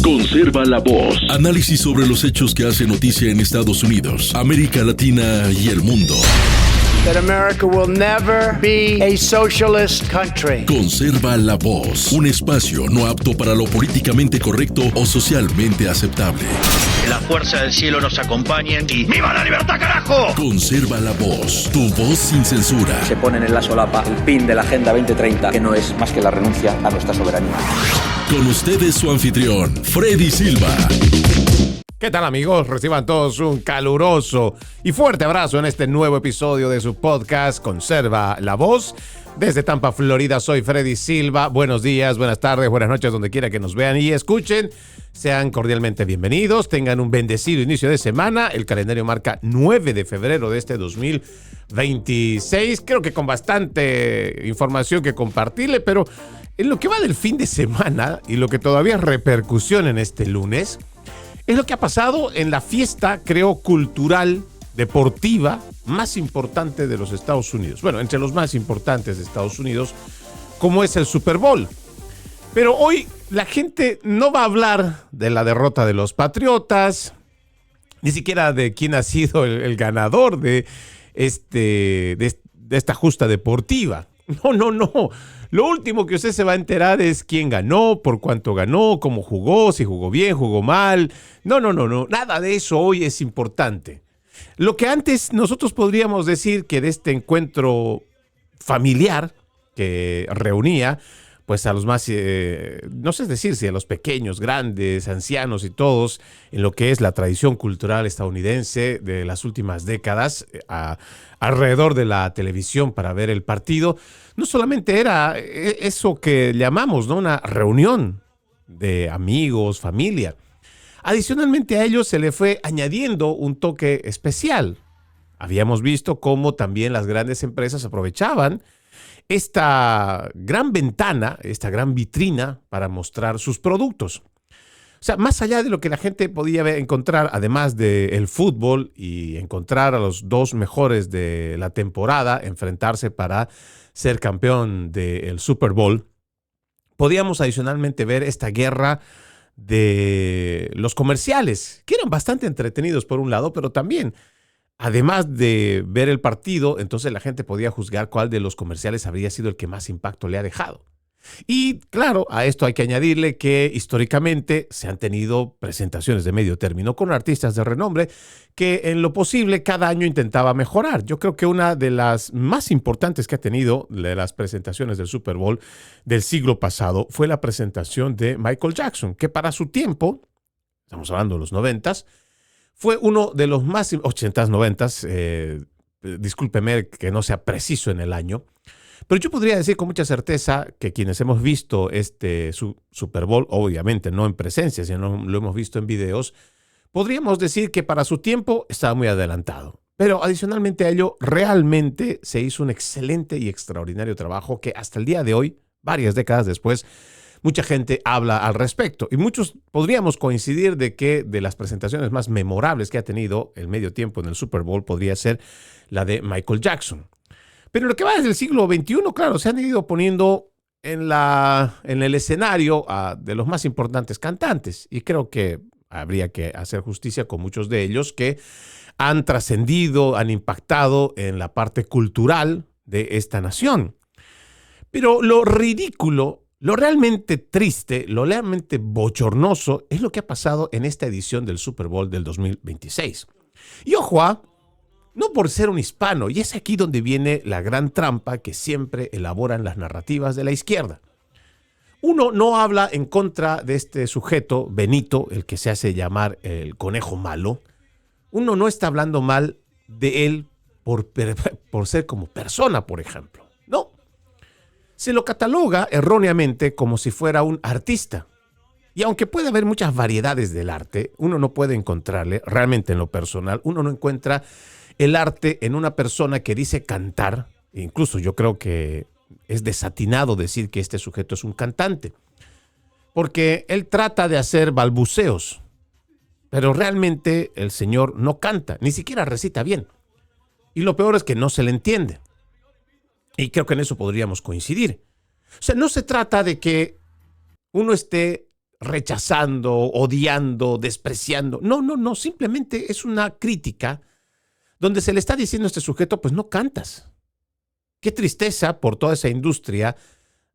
Conserva la voz. Análisis sobre los hechos que hacen noticia en Estados Unidos, América Latina y el mundo. That America will never be a socialist country. Conserva la voz. Un espacio no apto para lo políticamente correcto o socialmente aceptable. Que la fuerza del cielo nos acompañe y ¡viva la libertad, carajo! Conserva la voz. Tu voz sin censura. Se ponen en la solapa el pin de la Agenda 2030, que no es más que la renuncia a nuestra soberanía. Con ustedes su anfitrión, Freddy Silva. ¿Qué tal, amigos? Reciban todos un caluroso y fuerte abrazo en este nuevo episodio de su podcast Conserva la Voz. Desde Tampa, Florida, soy Freddy Silva. Buenos días, buenas tardes, buenas noches, donde quiera que nos vean y escuchen. Sean cordialmente bienvenidos, tengan un bendecido inicio de semana. El calendario marca 9 de febrero de este 2026. Creo que con bastante información que compartirle, pero en lo que va del fin de semana y lo que todavía es repercusión en este lunes, es lo que ha pasado en la fiesta, creo, cultural, deportiva, más importante de los Estados Unidos. Bueno, entre los más importantes de Estados Unidos, como es el Super Bowl. Pero hoy la gente no va a hablar de la derrota de los Patriotas, ni siquiera de quién ha sido el ganador de esta justa deportiva. No. Lo último que usted se va a enterar es quién ganó, por cuánto ganó, cómo jugó, si jugó bien, jugó mal. No. Nada de eso hoy es importante. Lo que antes nosotros podríamos decir que de este encuentro familiar que reunía pues a los más, no sé decir si a los pequeños, grandes, ancianos y todos, en lo que es la tradición cultural estadounidense de las últimas décadas, alrededor de la televisión para ver el partido, no solamente era eso que llamamos, ¿no?, una reunión de amigos, familia. Adicionalmente a ello se le fue añadiendo un toque especial. Habíamos visto cómo también las grandes empresas aprovechaban esta gran ventana, esta gran vitrina para mostrar sus productos. O sea, más allá de lo que la gente podía encontrar, además del fútbol y encontrar a los dos mejores de la temporada, enfrentarse para ser campeón del Super Bowl, podíamos adicionalmente ver esta guerra de los comerciales, que eran bastante entretenidos por un lado, pero también, además de ver el partido, entonces la gente podía juzgar cuál de los comerciales habría sido el que más impacto le ha dejado. Y claro, a esto hay que añadirle que históricamente se han tenido presentaciones de medio término con artistas de renombre que en lo posible cada año intentaba mejorar. Yo creo que una de las más importantes que ha tenido de las presentaciones del Super Bowl del siglo pasado fue la presentación de Michael Jackson, que para su tiempo, estamos hablando de los 90s, fue uno de los más 80s, 90s, discúlpeme que no sea preciso en el año, pero yo podría decir con mucha certeza que quienes hemos visto este Super Bowl, obviamente no en presencia, sino lo hemos visto en videos, podríamos decir que para su tiempo estaba muy adelantado. Pero adicionalmente a ello, realmente se hizo un excelente y extraordinario trabajo que hasta el día de hoy, varias décadas después, mucha gente habla al respecto y muchos podríamos coincidir de que de las presentaciones más memorables que ha tenido el medio tiempo en el Super Bowl podría ser la de Michael Jackson. Pero lo que va desde el siglo XXI, claro, se han ido poniendo en el escenario de los más importantes cantantes y creo que habría que hacer justicia con muchos de ellos que han trascendido, han impactado en la parte cultural de esta nación. Pero lo ridículo, lo realmente triste, lo realmente bochornoso es lo que ha pasado en esta edición del Super Bowl del 2026. Y ojo, no por ser un hispano, y es aquí donde viene la gran trampa que siempre elaboran las narrativas de la izquierda. Uno no habla en contra de este sujeto, Benito, el que se hace llamar el conejo malo. Uno no está hablando mal de él por ser como persona, por ejemplo. No. Se lo cataloga erróneamente como si fuera un artista. Y aunque puede haber muchas variedades del arte, uno no puede encontrarle, realmente en lo personal, uno no encuentra el arte en una persona que dice cantar. Incluso yo creo que es desatinado decir que este sujeto es un cantante, porque él trata de hacer balbuceos, pero realmente el señor no canta, ni siquiera recita bien. Y lo peor es que no se le entiende. Y creo que en eso podríamos coincidir. O sea, no se trata de que uno esté rechazando, odiando, despreciando. No, simplemente es una crítica donde se le está diciendo a este sujeto, pues no cantas. Qué tristeza por toda esa industria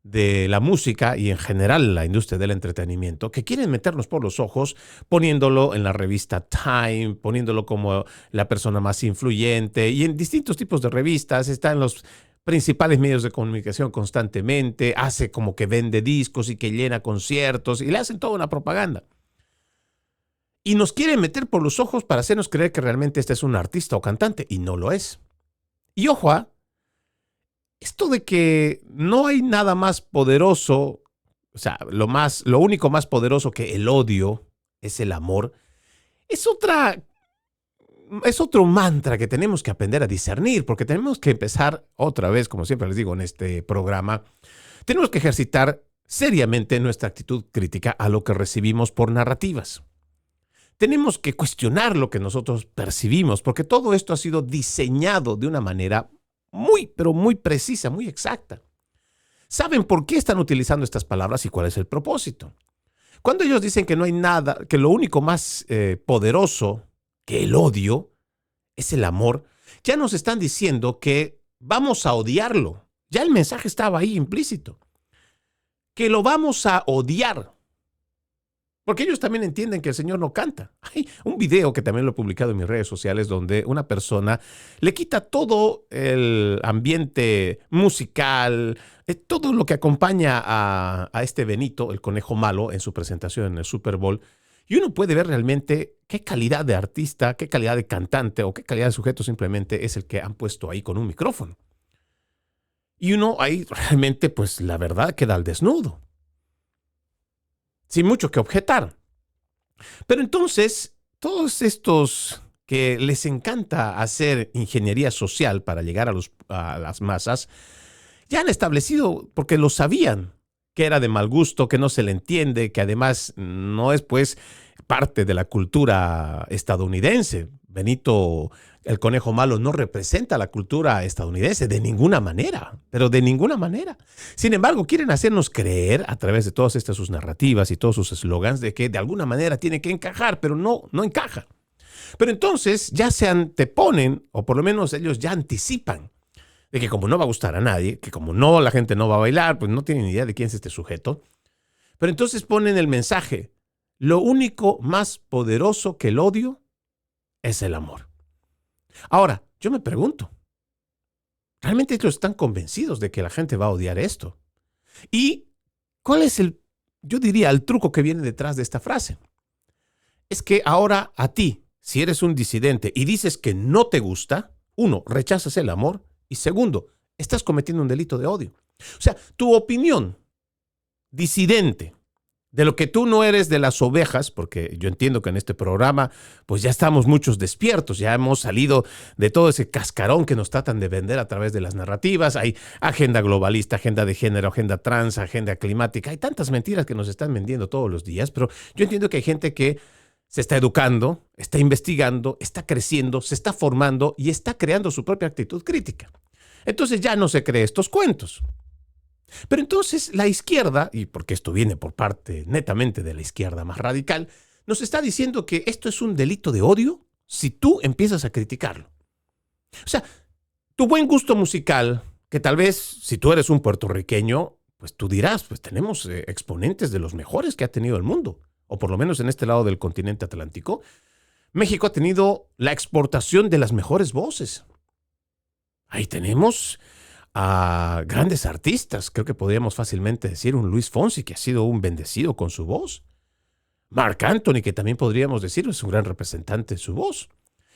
de la música y en general la industria del entretenimiento, que quieren meternos por los ojos poniéndolo en la revista Time, poniéndolo como la persona más influyente y en distintos tipos de revistas, está en los principales medios de comunicación constantemente, hace como que vende discos y que llena conciertos y le hacen toda una propaganda. Y nos quieren meter por los ojos para hacernos creer que realmente este es un artista o cantante y no lo es. Y ojo, esto de que no hay nada más poderoso, o sea, lo único más poderoso que el odio es el amor, es otro mantra que tenemos que aprender a discernir, porque tenemos que empezar otra vez, como siempre les digo en este programa, tenemos que ejercitar seriamente nuestra actitud crítica a lo que recibimos por narrativas. Tenemos que cuestionar lo que nosotros percibimos, porque todo esto ha sido diseñado de una manera muy, pero muy precisa, muy exacta. ¿Saben por qué están utilizando estas palabras y cuál es el propósito? Cuando ellos dicen que no hay nada, que lo único más poderoso que el odio es el amor, ya nos están diciendo que vamos a odiarlo. Ya el mensaje estaba ahí implícito. Que lo vamos a odiar. Porque ellos también entienden que el Señor no canta. Hay un video que también lo he publicado en mis redes sociales donde una persona le quita todo el ambiente musical, todo lo que acompaña a este Benito, el conejo malo, en su presentación en el Super Bowl. Y uno puede ver realmente qué calidad de artista, qué calidad de cantante o qué calidad de sujeto simplemente es el que han puesto ahí con un micrófono. Y uno ahí realmente, pues la verdad, queda al desnudo. Sin mucho que objetar. Pero entonces, todos estos que les encanta hacer ingeniería social para llegar a las masas, ya han establecido, porque lo sabían, que era de mal gusto, que no se le entiende, que además no es pues parte de la cultura estadounidense. Benito, el conejo malo, no representa la cultura estadounidense de ninguna manera, pero de ninguna manera. Sin embargo, quieren hacernos creer a través de todas estas sus narrativas y todos sus eslogans de que de alguna manera tiene que encajar, pero no encaja. Pero entonces ya se anteponen, o por lo menos ellos ya anticipan, de que como no va a gustar a nadie, que como no la gente no va a bailar, pues no tienen ni idea de quién es este sujeto. Pero entonces ponen el mensaje: lo único más poderoso que el odio es el amor. Ahora, yo me pregunto, ¿realmente ellos están convencidos de que la gente va a odiar esto? ¿Y cuál es yo diría, el truco que viene detrás de esta frase? Es que ahora a ti, si eres un disidente y dices que no te gusta, uno, rechazas el amor y segundo, estás cometiendo un delito de odio. O sea, tu opinión disidente de lo que tú no eres de las ovejas, porque yo entiendo que en este programa pues ya estamos muchos despiertos, ya hemos salido de todo ese cascarón que nos tratan de vender a través de las narrativas. Hay agenda globalista, agenda de género, agenda trans, agenda climática. Hay tantas mentiras que nos están vendiendo todos los días, pero yo entiendo que hay gente que se está educando, está investigando, está creciendo, se está formando y está creando su propia actitud crítica. Entonces ya no se cree estos cuentos. Pero entonces la izquierda, y porque esto viene por parte netamente de la izquierda más radical, nos está diciendo que esto es un delito de odio si tú empiezas a criticarlo. O sea, tu buen gusto musical, que tal vez si tú eres un puertorriqueño, pues tú dirás, pues tenemos exponentes de los mejores que ha tenido el mundo, o por lo menos en este lado del continente atlántico. México ha tenido la exportación de las mejores voces. Ahí tenemos a grandes artistas, creo que podríamos fácilmente decir un Luis Fonsi, que ha sido un bendecido con su voz. Marc Anthony, que también podríamos decir es un gran representante de su voz.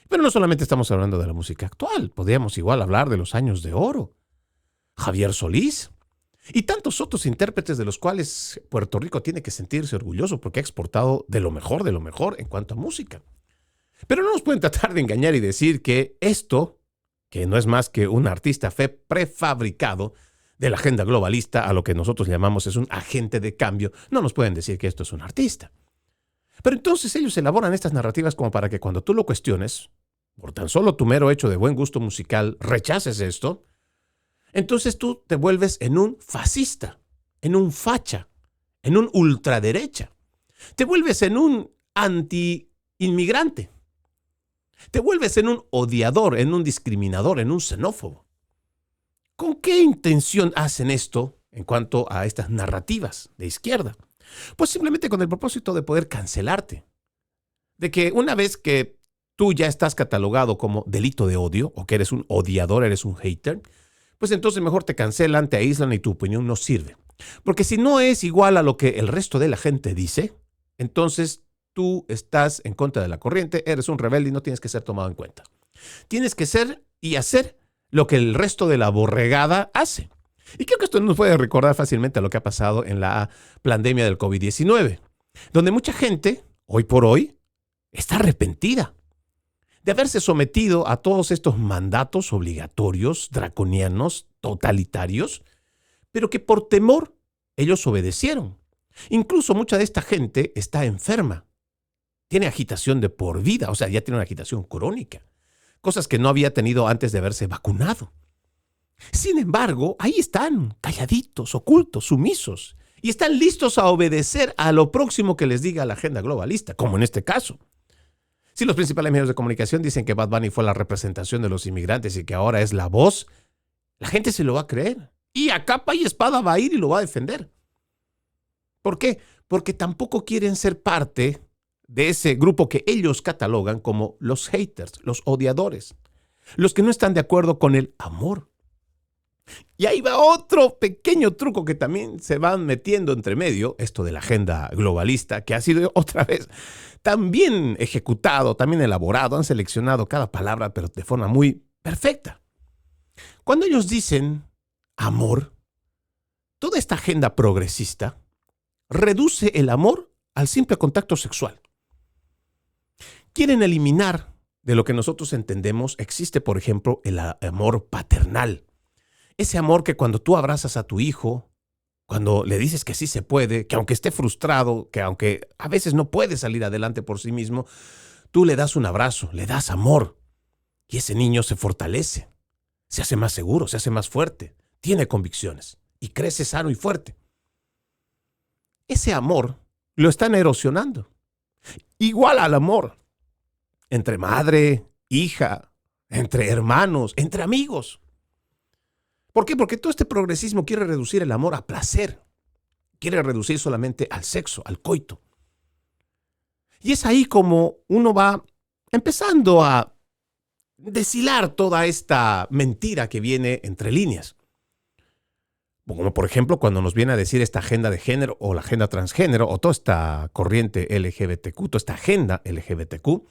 Pero no solamente estamos hablando de la música actual, podríamos igual hablar de los años de oro. Javier Solís y tantos otros intérpretes de los cuales Puerto Rico tiene que sentirse orgulloso porque ha exportado de lo mejor en cuanto a música. Pero no nos pueden tratar de engañar y decir que esto, que no es más que un artista prefabricado de la agenda globalista, a lo que nosotros llamamos es un agente de cambio, no nos pueden decir que esto es un artista. Pero entonces ellos elaboran estas narrativas como para que cuando tú lo cuestiones, por tan solo tu mero hecho de buen gusto musical, rechaces esto, entonces tú te vuelves en un fascista, en un facha, en un ultraderecha. Te vuelves en un anti-inmigrante. Te vuelves en un odiador, en un discriminador, en un xenófobo. ¿Con qué intención hacen esto en cuanto a estas narrativas de izquierda? Pues simplemente con el propósito de poder cancelarte. De que una vez que tú ya estás catalogado como delito de odio, o que eres un odiador, eres un hater, pues entonces mejor te cancelan, te aíslan y tu opinión no sirve. Porque si no es igual a lo que el resto de la gente dice, entonces tú estás en contra de la corriente, eres un rebelde y no tienes que ser tomado en cuenta. Tienes que ser y hacer lo que el resto de la borregada hace. Y creo que esto nos puede recordar fácilmente a lo que ha pasado en la pandemia del COVID-19, donde mucha gente, hoy por hoy, está arrepentida de haberse sometido a todos estos mandatos obligatorios, draconianos, totalitarios, pero que por temor ellos obedecieron. Incluso mucha de esta gente está enferma, tiene agitación de por vida, o sea, ya tiene una agitación crónica, cosas que no había tenido antes de haberse vacunado. Sin embargo, ahí están, calladitos, ocultos, sumisos, y están listos a obedecer a lo próximo que les diga la agenda globalista, como en este caso. Si los principales medios de comunicación dicen que Bad Bunny fue la representación de los inmigrantes y que ahora es la voz, la gente se lo va a creer. Y a capa y espada va a ir y lo va a defender. ¿Por qué? Porque tampoco quieren ser parte de ese grupo que ellos catalogan como los haters, los odiadores, los que no están de acuerdo con el amor. Y ahí va otro pequeño truco que también se van metiendo entre medio, esto de la agenda globalista, que ha sido otra vez tan bien ejecutado, también elaborado, han seleccionado cada palabra, pero de forma muy perfecta. Cuando ellos dicen amor, toda esta agenda progresista reduce el amor al simple contacto sexual. Quieren eliminar de lo que nosotros entendemos, existe, por ejemplo, el amor paternal. Ese amor que cuando tú abrazas a tu hijo, cuando le dices que sí se puede, que aunque esté frustrado, que aunque a veces no puede salir adelante por sí mismo, tú le das un abrazo, le das amor. Y ese niño se fortalece, se hace más seguro, se hace más fuerte, tiene convicciones y crece sano y fuerte. Ese amor lo están erosionando. Igual al amor entre madre, hija, entre hermanos, entre amigos. ¿Por qué? Porque todo este progresismo quiere reducir el amor a placer. Quiere reducir solamente al sexo, al coito. Y es ahí como uno va empezando a deshilar toda esta mentira que viene entre líneas. Como por ejemplo cuando nos viene a decir esta agenda de género o la agenda transgénero o toda esta corriente LGBTQ, toda esta agenda LGBTQ,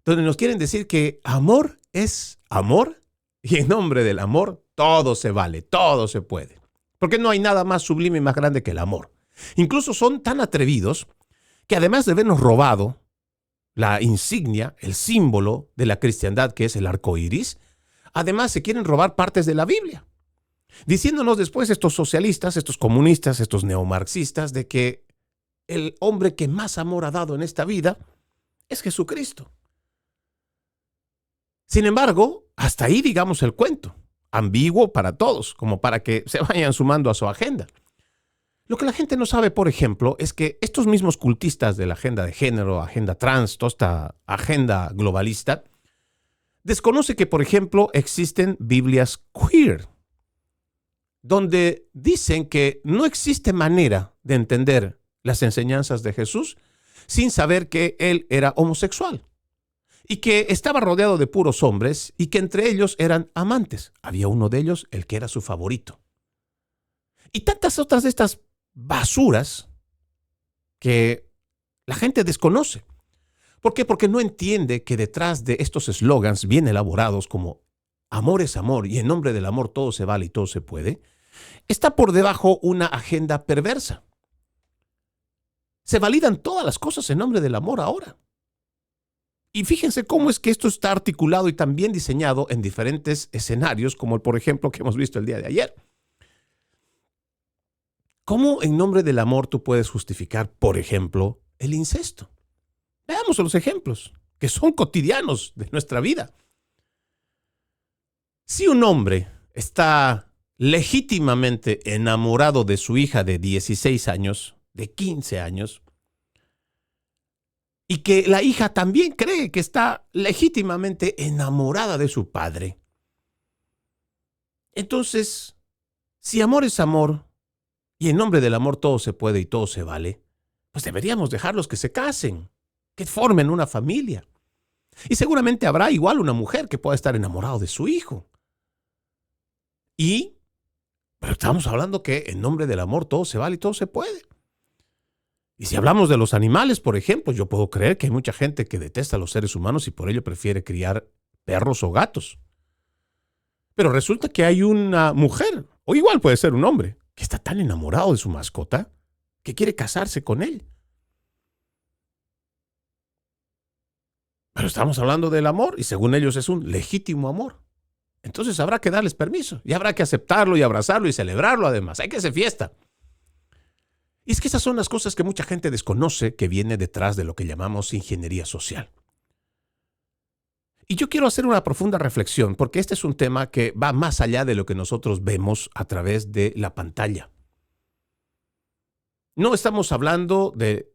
donde nos quieren decir que amor es amor y en nombre del amor todo se vale, todo se puede. Porque no hay nada más sublime y más grande que el amor. Incluso son tan atrevidos que además de habernos robado la insignia, el símbolo de la cristiandad que es el arco iris, además se quieren robar partes de la Biblia. Diciéndonos después estos socialistas, estos comunistas, estos neomarxistas, de que el hombre que más amor ha dado en esta vida es Jesucristo. Sin embargo, hasta ahí digamos el cuento, ambiguo para todos, como para que se vayan sumando a su agenda. Lo que la gente no sabe, por ejemplo, es que estos mismos cultistas de la agenda de género, agenda trans, toda esta agenda globalista, desconoce que, por ejemplo, existen Biblias queer, donde dicen que no existe manera de entender las enseñanzas de Jesús sin saber que él era homosexual y que estaba rodeado de puros hombres y que entre ellos eran amantes. Había uno de ellos, el que era su favorito. Y tantas otras de estas basuras que la gente desconoce. ¿Por qué? Porque no entiende que detrás de estos eslogans bien elaborados como amor es amor y en nombre del amor todo se vale y todo se puede, está por debajo una agenda perversa. Se validan todas las cosas en nombre del amor ahora. Y fíjense cómo es que esto está articulado y también diseñado en diferentes escenarios, como el, por ejemplo, que hemos visto el día de ayer. ¿Cómo en nombre del amor tú puedes justificar, por ejemplo, el incesto? Veamos los ejemplos, que son cotidianos de nuestra vida. Si un hombre está legítimamente enamorado de su hija de 16 años, de 15 años, y que la hija también cree que está legítimamente enamorada de su padre. Entonces, si amor es amor, y en nombre del amor todo se puede y todo se vale, pues deberíamos dejarlos que se casen, que formen una familia. Y seguramente habrá igual una mujer que pueda estar enamorada de su hijo. Pero estamos hablando que en nombre del amor todo se vale y todo se puede. Y si hablamos de los animales, por ejemplo, yo puedo creer que hay mucha gente que detesta a los seres humanos y por ello prefiere criar perros o gatos. Pero resulta que hay una mujer, o igual puede ser un hombre, que está tan enamorado de su mascota que quiere casarse con él. Pero estamos hablando del amor y según ellos es un legítimo amor. Entonces habrá que darles permiso y habrá que aceptarlo y abrazarlo y celebrarlo además. Hay que hacer fiesta. Y es que esas son las cosas que mucha gente desconoce que viene detrás de lo que llamamos ingeniería social. Y yo quiero hacer una profunda reflexión porque este es un tema que va más allá de lo que nosotros vemos a través de la pantalla. No estamos hablando de...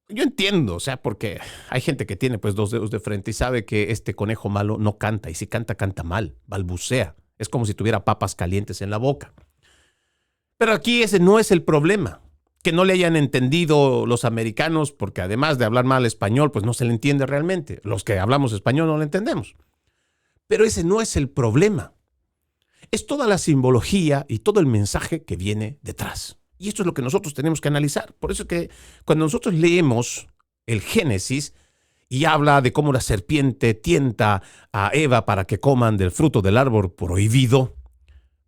Yo entiendo, porque hay gente que tiene pues 2 dedos de frente y sabe que este conejo malo no canta y si canta, canta mal, balbucea. Es como si tuviera papas calientes en la boca. Pero aquí ese no es el problema. Que no le hayan entendido los americanos, porque además de hablar mal español, pues no se le entiende realmente. Los que hablamos español no lo entendemos. Pero ese no es el problema. Es toda la simbología y todo el mensaje que viene detrás. Y esto es lo que nosotros tenemos que analizar. Por eso que cuando nosotros leemos el Génesis y habla de cómo la serpiente tienta a Eva para que coman del fruto del árbol prohibido,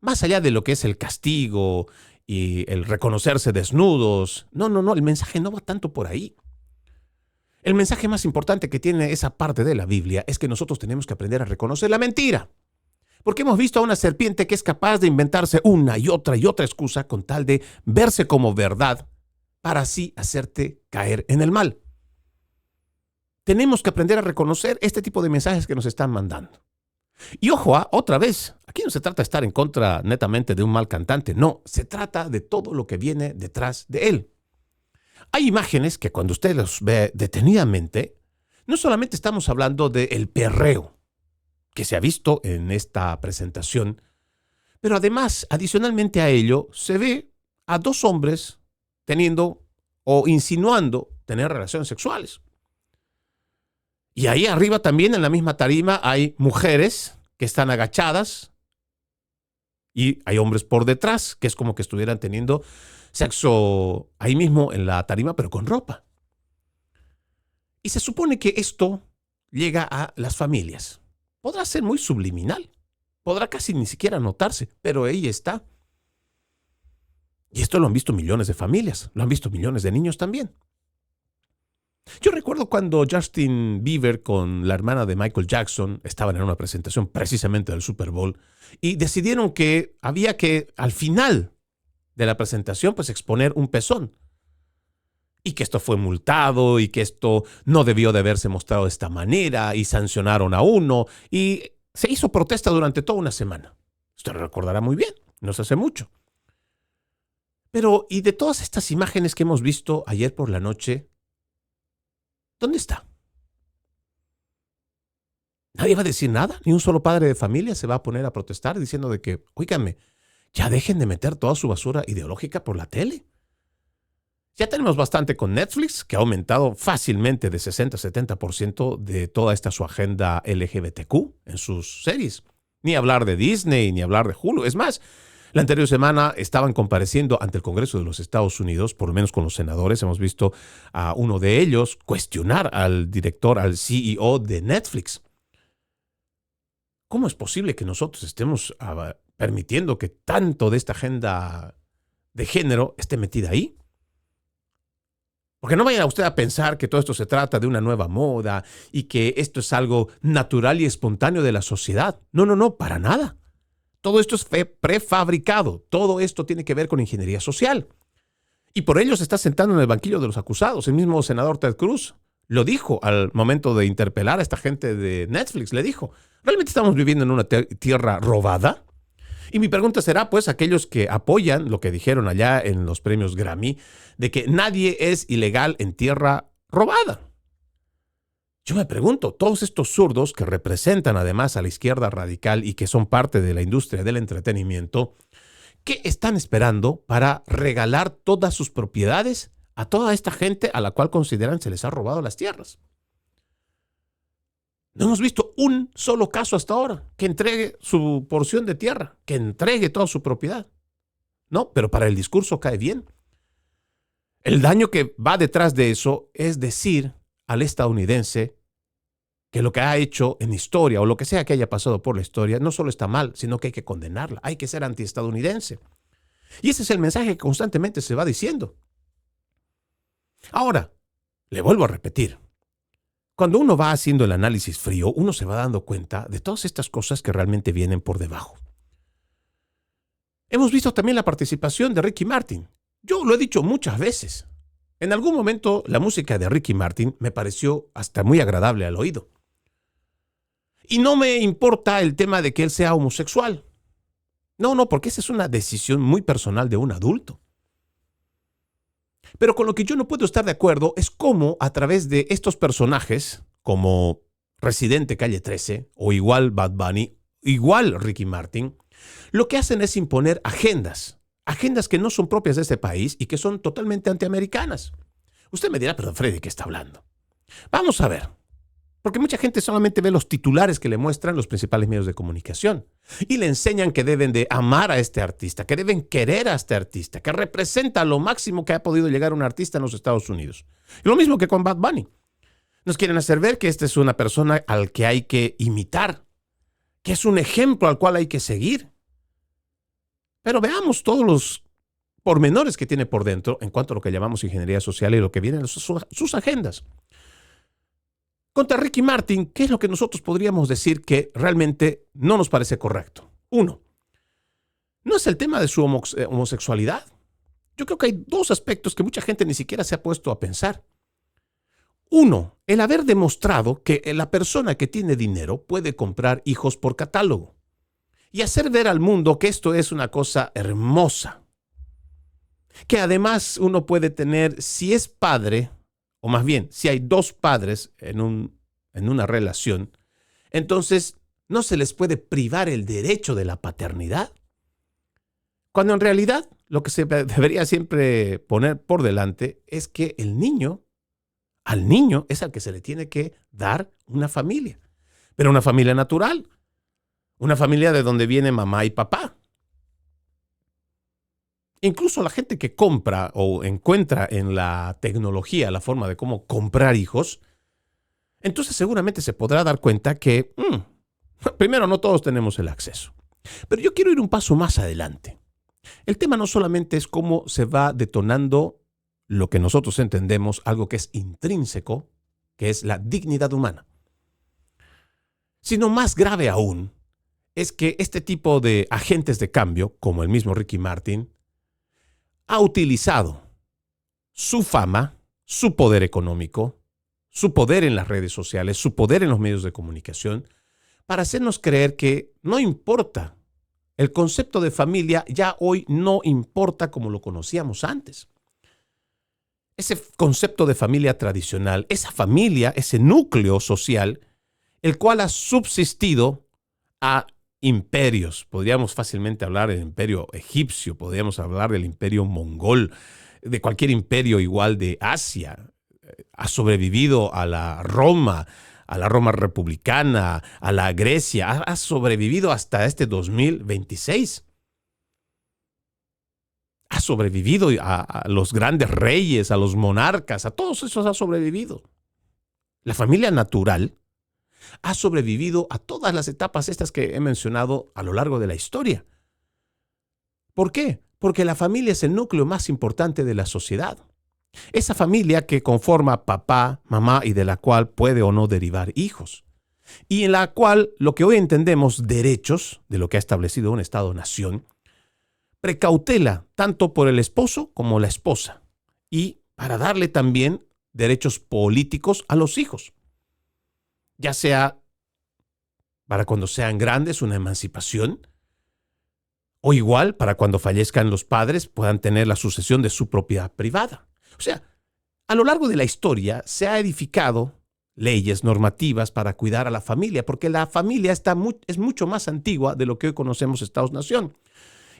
más allá de lo que es el castigo y el reconocerse desnudos. No, el mensaje no va tanto por ahí. El mensaje más importante que tiene esa parte de la Biblia es que nosotros tenemos que aprender a reconocer la mentira. Porque hemos visto a una serpiente que es capaz de inventarse una y otra excusa con tal de verse como verdad para así hacerte caer en el mal. Tenemos que aprender a reconocer este tipo de mensajes que nos están mandando. Y ojo, otra vez, aquí no se trata de estar en contra netamente de un mal cantante, no, se trata de todo lo que viene detrás de él. Hay imágenes que cuando usted los ve detenidamente, no solamente estamos hablando del perreo que se ha visto en esta presentación, pero además, adicionalmente a ello, se ve a 2 hombres teniendo o insinuando tener relaciones sexuales. Y ahí arriba también en la misma tarima hay mujeres que están agachadas y hay hombres por detrás, que es como que estuvieran teniendo sexo ahí mismo en la tarima, pero con ropa. Y se supone que esto llega a las familias. Podrá ser muy subliminal, podrá casi ni siquiera notarse, pero ahí está. Y esto lo han visto millones de familias, lo han visto millones de niños también. Yo recuerdo cuando Justin Bieber con la hermana de Michael Jackson estaban en una presentación precisamente del Super Bowl y decidieron que había que al final de la presentación pues exponer un pezón. Y que esto fue multado y que esto no debió de haberse mostrado de esta manera y sancionaron a uno y se hizo protesta durante toda una semana. Usted lo recordará muy bien, no se hace mucho. Pero, y de todas estas imágenes que hemos visto ayer por la noche, ¿dónde está? Nadie va a decir nada, ni un solo padre de familia se va a poner a protestar diciendo de que, óigame, ya dejen de meter toda su basura ideológica por la tele. Ya tenemos bastante con Netflix, que ha aumentado fácilmente de 60 a 70% de toda esta su agenda LGBTQ en sus series. Ni hablar de Disney, ni hablar de Hulu. Es más, la anterior semana estaban compareciendo ante el Congreso de los Estados Unidos, por lo menos con los senadores. Hemos visto a uno de ellos cuestionar al director, al CEO de Netflix. ¿Cómo es posible que nosotros estemos permitiendo que tanto de esta agenda de género esté metida ahí? Porque no vaya usted a pensar que todo esto se trata de una nueva moda y que esto es algo natural y espontáneo de la sociedad. No, para nada. Todo esto es prefabricado. Todo esto tiene que ver con ingeniería social. Y por ello se está sentando en el banquillo de los acusados. El mismo senador Ted Cruz lo dijo al momento de interpelar a esta gente de Netflix. Le dijo, ¿realmente estamos viviendo en una tierra robada? Y mi pregunta será, pues, aquellos que apoyan lo que dijeron allá en los premios Grammy, de que nadie es ilegal en tierra robada. Yo me pregunto, todos estos zurdos que representan además a la izquierda radical y que son parte de la industria del entretenimiento, ¿qué están esperando para regalar todas sus propiedades a toda esta gente a la cual consideran se les ha robado las tierras? No hemos visto un solo caso hasta ahora que entregue su porción de tierra, que entregue toda su propiedad. No, pero para el discurso cae bien. El daño que va detrás de eso es decir al estadounidense que lo que ha hecho en historia o lo que sea que haya pasado por la historia no solo está mal, sino que hay que condenarla, hay que ser antiestadounidense. Y ese es el mensaje que constantemente se va diciendo. Ahora, le vuelvo a repetir, cuando uno va haciendo el análisis frío, uno se va dando cuenta de todas estas cosas que realmente vienen por debajo. Hemos visto también la participación de Ricky Martin. Yo lo he dicho muchas veces. En algún momento la música de Ricky Martin me pareció hasta muy agradable al oído. Y no me importa el tema de que él sea homosexual. No, porque esa es una decisión muy personal de un adulto. Pero con lo que yo no puedo estar de acuerdo es cómo a través de estos personajes, como Residente Calle 13 o igual Bad Bunny, igual Ricky Martin, lo que hacen es imponer agendas que no son propias de este país y que son totalmente antiamericanas. Usted me dirá, pero Freddy, ¿qué está hablando? Vamos a ver. Porque mucha gente solamente ve los titulares que le muestran los principales medios de comunicación y le enseñan que deben de amar a este artista, que deben querer a este artista, que representa lo máximo que ha podido llegar un artista en los Estados Unidos. Y lo mismo que con Bad Bunny. Nos quieren hacer ver que esta es una persona al que hay que imitar, que es un ejemplo al cual hay que seguir. Pero veamos todos los pormenores que tiene por dentro en cuanto a lo que llamamos ingeniería social y lo que viene en sus agendas. Contra Ricky Martin, ¿qué es lo que nosotros podríamos decir que realmente no nos parece correcto? Uno, no es el tema de su homosexualidad. Yo creo que hay dos aspectos que mucha gente ni siquiera se ha puesto a pensar. Uno, el haber demostrado que la persona que tiene dinero puede comprar hijos por catálogo y hacer ver al mundo que esto es una cosa hermosa. Que además uno puede tener, si es padre, o más bien, si hay dos padres en una relación, entonces no se les puede privar el derecho de la paternidad. Cuando en realidad lo que se debería siempre poner por delante es que al niño es al que se le tiene que dar una familia, pero una familia natural, una familia de donde viene mamá y papá. Incluso la gente que compra o encuentra en la tecnología la forma de cómo comprar hijos, entonces seguramente se podrá dar cuenta que, primero, no todos tenemos el acceso. Pero yo quiero ir un paso más adelante. El tema no solamente es cómo se va detonando lo que nosotros entendemos, algo que es intrínseco, que es la dignidad humana, sino más grave aún, es que este tipo de agentes de cambio, como el mismo Ricky Martin, ha utilizado su fama, su poder económico, su poder en las redes sociales, su poder en los medios de comunicación, para hacernos creer que no importa. El concepto de familia ya hoy no importa como lo conocíamos antes. Ese concepto de familia tradicional, esa familia, ese núcleo social, el cual ha subsistido a imperios. Podríamos fácilmente hablar del imperio egipcio, podríamos hablar del imperio mongol, de cualquier imperio igual de Asia. Ha sobrevivido a la Roma republicana, a la Grecia, ha sobrevivido hasta este 2026. Ha sobrevivido a los grandes reyes, a los monarcas, a todos esos ha sobrevivido. La familia natural ha sobrevivido a todas las etapas estas que he mencionado a lo largo de la historia. ¿Por qué? Porque la familia es el núcleo más importante de la sociedad. Esa familia que conforma papá, mamá y de la cual puede o no derivar hijos. Y en la cual lo que hoy entendemos derechos, de lo que ha establecido un Estado-nación, precautela tanto por el esposo como la esposa. Y para darle también derechos políticos a los hijos. Ya sea para cuando sean grandes, una emancipación, o igual para cuando fallezcan los padres puedan tener la sucesión de su propiedad privada. O sea, a lo largo de la historia se ha edificado leyes, normativas para cuidar a la familia, porque la familia es mucho más antigua de lo que hoy conocemos Estados-nación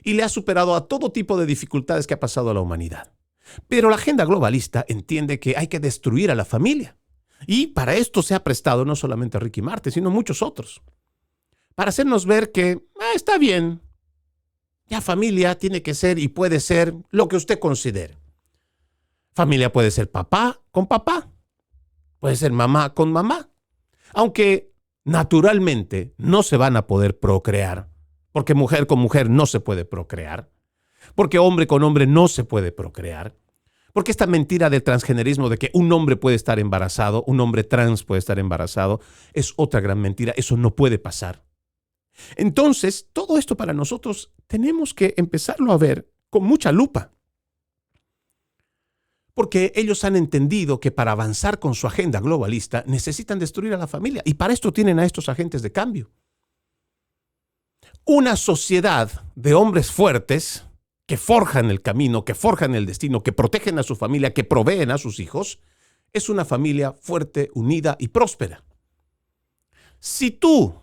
y le ha superado a todo tipo de dificultades que ha pasado a la humanidad. Pero la agenda globalista entiende que hay que destruir a la familia. Y para esto se ha prestado no solamente Ricky Martin, sino muchos otros. Para hacernos ver que está bien, ya familia tiene que ser y puede ser lo que usted considere. Familia puede ser papá con papá, puede ser mamá con mamá. Aunque naturalmente no se van a poder procrear, porque mujer con mujer no se puede procrear, porque hombre con hombre no se puede procrear, porque esta mentira del transgenerismo de que un hombre puede estar embarazado, un hombre trans puede estar embarazado, es otra gran mentira. Eso no puede pasar. Entonces, todo esto para nosotros tenemos que empezarlo a ver con mucha lupa. Porque ellos han entendido que para avanzar con su agenda globalista necesitan destruir a la familia. Y para esto tienen a estos agentes de cambio. Una sociedad de hombres fuertes que forjan el camino, que forjan el destino, que protegen a su familia, que proveen a sus hijos, es una familia fuerte, unida y próspera. Si tú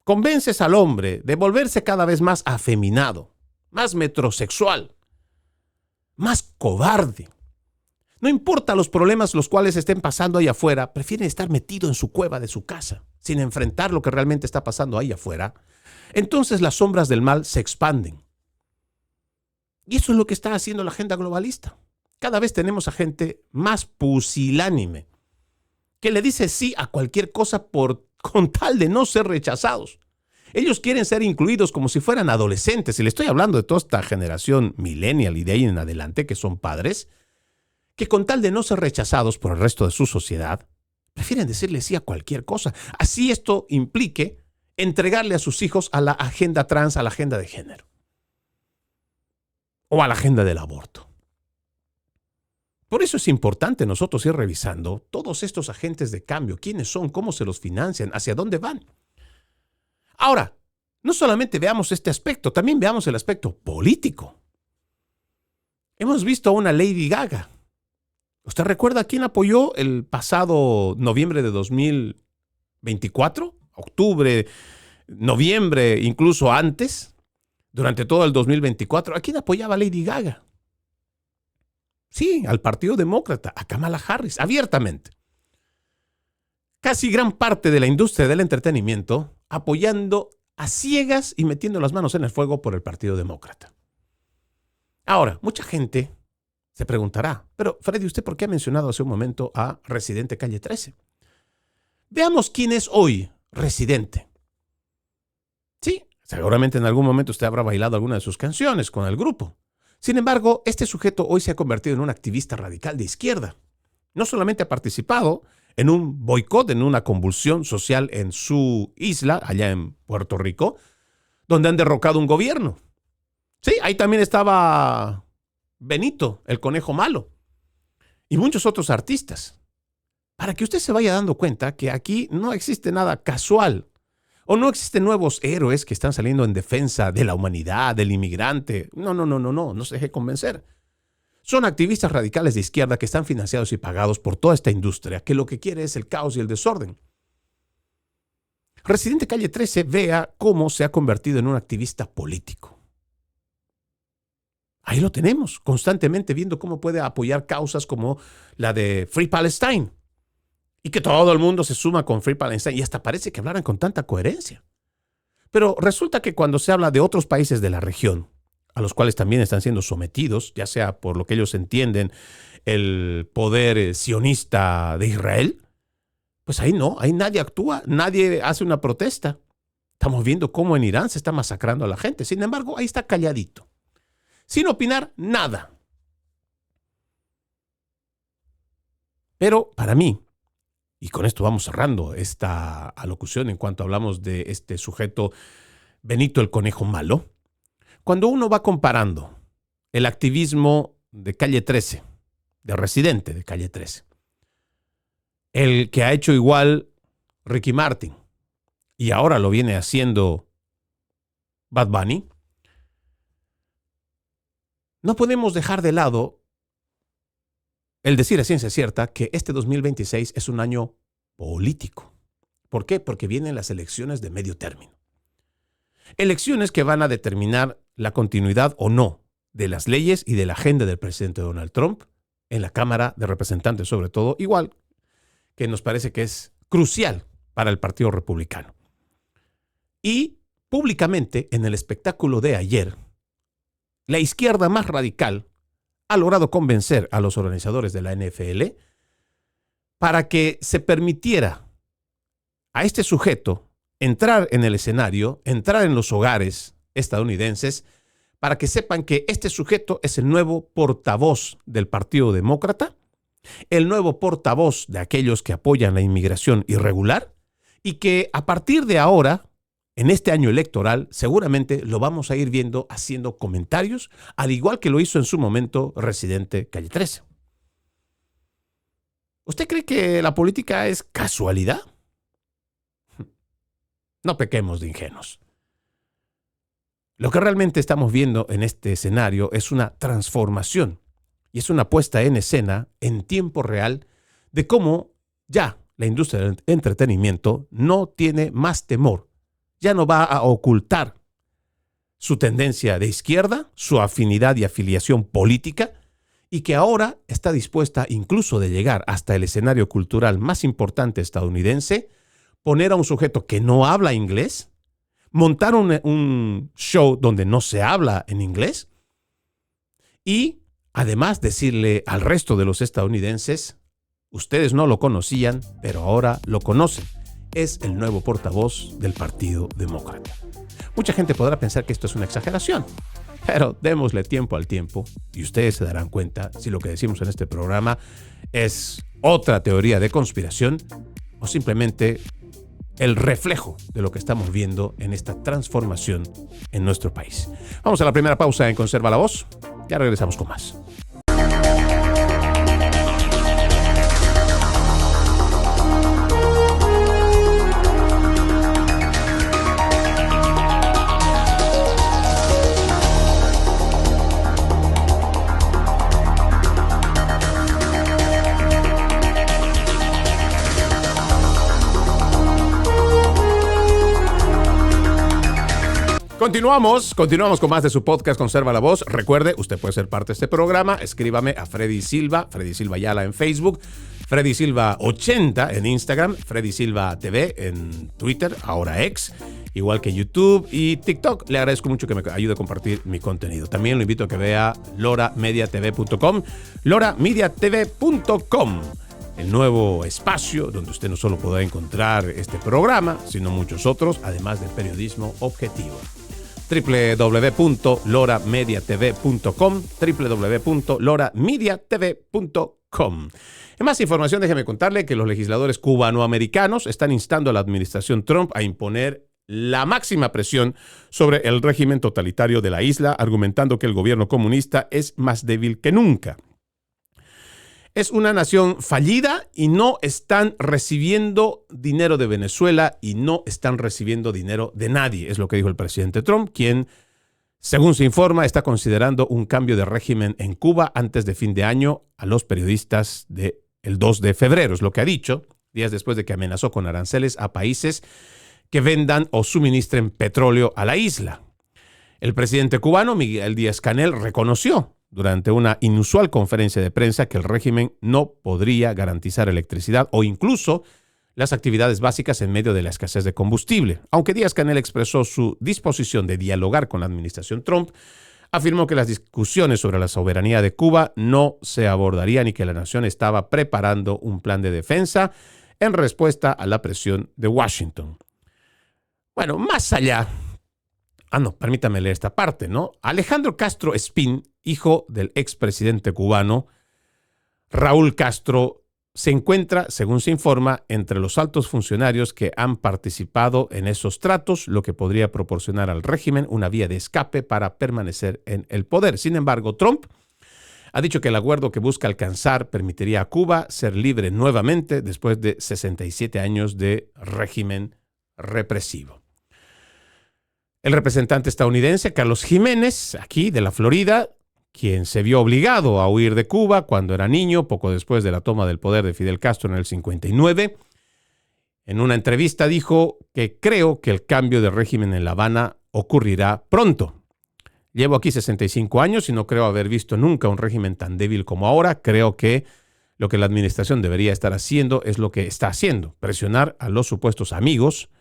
convences al hombre de volverse cada vez más afeminado, más metrosexual, más cobarde, no importa los problemas los cuales estén pasando ahí afuera, prefieren estar metido en su cueva de su casa, sin enfrentar lo que realmente está pasando ahí afuera, entonces las sombras del mal se expanden. Y eso es lo que está haciendo la agenda globalista. Cada vez tenemos a gente más pusilánime, que le dice sí a cualquier cosa con tal de no ser rechazados. Ellos quieren ser incluidos como si fueran adolescentes. Y le estoy hablando de toda esta generación millennial y de ahí en adelante, que son padres, que con tal de no ser rechazados por el resto de su sociedad, prefieren decirle sí a cualquier cosa. Así esto implique entregarle a sus hijos a la agenda trans, a la agenda de género. O a la agenda del aborto. Por eso es importante nosotros ir revisando todos estos agentes de cambio, quiénes son, cómo se los financian, hacia dónde van. Ahora, no solamente veamos este aspecto, también veamos el aspecto político. Hemos visto a una Lady Gaga. ¿Usted recuerda quién apoyó el pasado noviembre de 2024? Octubre, noviembre, incluso antes, durante todo el 2024. ¿A quién apoyaba Lady Gaga? Sí, al Partido Demócrata, a Kamala Harris, abiertamente. Casi gran parte de la industria del entretenimiento apoyando a ciegas y metiendo las manos en el fuego por el Partido Demócrata. Ahora, mucha gente se preguntará, pero Freddy, ¿usted por qué ha mencionado hace un momento a Residente Calle 13? Veamos quién es hoy Residente. Sí, seguramente en algún momento usted habrá bailado alguna de sus canciones con el grupo. Sin embargo, este sujeto hoy se ha convertido en un activista radical de izquierda. No solamente ha participado en un boicot, en una convulsión social en su isla, allá en Puerto Rico, donde han derrocado un gobierno. Sí, ahí también estaba Benito, el conejo malo, y muchos otros artistas. Para que usted se vaya dando cuenta que aquí no existe nada casual, o no existen nuevos héroes que están saliendo en defensa de la humanidad, del inmigrante. No se deje convencer. Son activistas radicales de izquierda que están financiados y pagados por toda esta industria, que lo que quiere es el caos y el desorden. Residente Calle 13 vea cómo se ha convertido en un activista político. Ahí lo tenemos, constantemente viendo cómo puede apoyar causas como la de Free Palestine. Y que todo el mundo se suma con Free Palestine. Y hasta parece que hablaran con tanta coherencia. Pero resulta que cuando se habla de otros países de la región, a los cuales también están siendo sometidos, ya sea por lo que ellos entienden, el poder sionista de Israel, pues ahí no, ahí nadie actúa, nadie hace una protesta. Estamos viendo cómo en Irán se está masacrando a la gente. Sin embargo, ahí está calladito, sin opinar nada. Pero para mí, y con esto vamos cerrando esta alocución en cuanto hablamos de este sujeto Benito el Conejo Malo, cuando uno va comparando el activismo de Calle 13, de Residente de Calle 13, el que ha hecho igual Ricky Martin y ahora lo viene haciendo Bad Bunny, no podemos dejar de lado el decir a ciencia cierta que este 2026 es un año político. ¿Por qué? Porque vienen las elecciones de medio término. Elecciones que van a determinar la continuidad o no de las leyes y de la agenda del presidente Donald Trump en la Cámara de Representantes, sobre todo, igual que nos parece que es crucial para el Partido Republicano. Y públicamente, en el espectáculo de ayer, la izquierda más radical ha logrado convencer a los organizadores de la NFL para que se permitiera a este sujeto entrar en el escenario, entrar en los hogares estadounidenses, para que sepan que este sujeto es el nuevo portavoz del Partido Demócrata, el nuevo portavoz de aquellos que apoyan la inmigración irregular, y que a partir de ahora, en este año electoral, seguramente lo vamos a ir viendo haciendo comentarios, al igual que lo hizo en su momento Residente Calle 13. ¿Usted cree que la política es casualidad? No pequemos de ingenuos. Lo que realmente estamos viendo en este escenario es una transformación y es una puesta en escena en tiempo real de cómo ya la industria del entretenimiento no tiene más temor, ya no va a ocultar su tendencia de izquierda, su afinidad y afiliación política, y que ahora está dispuesta incluso de llegar hasta el escenario cultural más importante estadounidense, poner a un sujeto que no habla inglés, montar un show donde no se habla en inglés y además decirle al resto de los estadounidenses, ustedes no lo conocían, pero ahora lo conocen. Es el nuevo portavoz del Partido Demócrata. Mucha gente podrá pensar que esto es una exageración, pero démosle tiempo al tiempo y ustedes se darán cuenta si lo que decimos en este programa es otra teoría de conspiración o simplemente el reflejo de lo que estamos viendo en esta transformación en nuestro país. Vamos a la primera pausa en Conserva la Voz. Ya regresamos con más. Continuamos con más de su podcast Conserva la Voz. Recuerde, usted puede ser parte de este programa. Escríbame a Freddy Silva Ayala en Facebook, Freddy Silva 80 en Instagram, Freddy Silva TV en Twitter, ahora X, igual que YouTube y TikTok. Le agradezco mucho que me ayude a compartir mi contenido. También lo invito a que vea loramediatv.com, loramediatv.com. El nuevo espacio donde usted no solo podrá encontrar este programa, sino muchos otros, además del periodismo objetivo. www.loramediatv.com, www.loramediatv.com. En más información, déjeme contarle que los legisladores cubanoamericanos están instando a la administración Trump a imponer la máxima presión sobre el régimen totalitario de la isla, argumentando que el gobierno comunista es más débil que nunca. Es una nación fallida y no están recibiendo dinero de Venezuela y no están recibiendo dinero de nadie, es lo que dijo el presidente Trump, quien, según se informa, está considerando un cambio de régimen en Cuba antes de fin de año a los periodistas del 2 de febrero, es lo que ha dicho, días después de que amenazó con aranceles a países que vendan o suministren petróleo a la isla. El presidente cubano, Miguel Díaz-Canel, reconoció durante una inusual conferencia de prensa que el régimen no podría garantizar electricidad o incluso las actividades básicas en medio de la escasez de combustible. Aunque Díaz-Canel expresó su disposición de dialogar con la administración Trump, afirmó que las discusiones sobre la soberanía de Cuba no se abordarían y que la nación estaba preparando un plan de defensa en respuesta a la presión de Washington. Bueno, más allá. Permítame leer esta parte, ¿no? Alejandro Castro Espín, hijo del expresidente cubano Raúl Castro, se encuentra, según se informa, entre los altos funcionarios que han participado en esos tratos, lo que podría proporcionar al régimen una vía de escape para permanecer en el poder. Sin embargo, Trump ha dicho que el acuerdo que busca alcanzar permitiría a Cuba ser libre nuevamente después de 67 años de régimen represivo. El representante estadounidense Carlos Jiménez, aquí de la Florida, quien se vio obligado a huir de Cuba cuando era niño, poco después de la toma del poder de Fidel Castro en el 59, En una entrevista dijo que creo que el cambio de régimen en La Habana ocurrirá pronto. Llevo aquí 65 años y no creo haber visto nunca un régimen tan débil como ahora. Creo que lo que la administración debería estar haciendo es lo que está haciendo, presionar a los supuestos amigos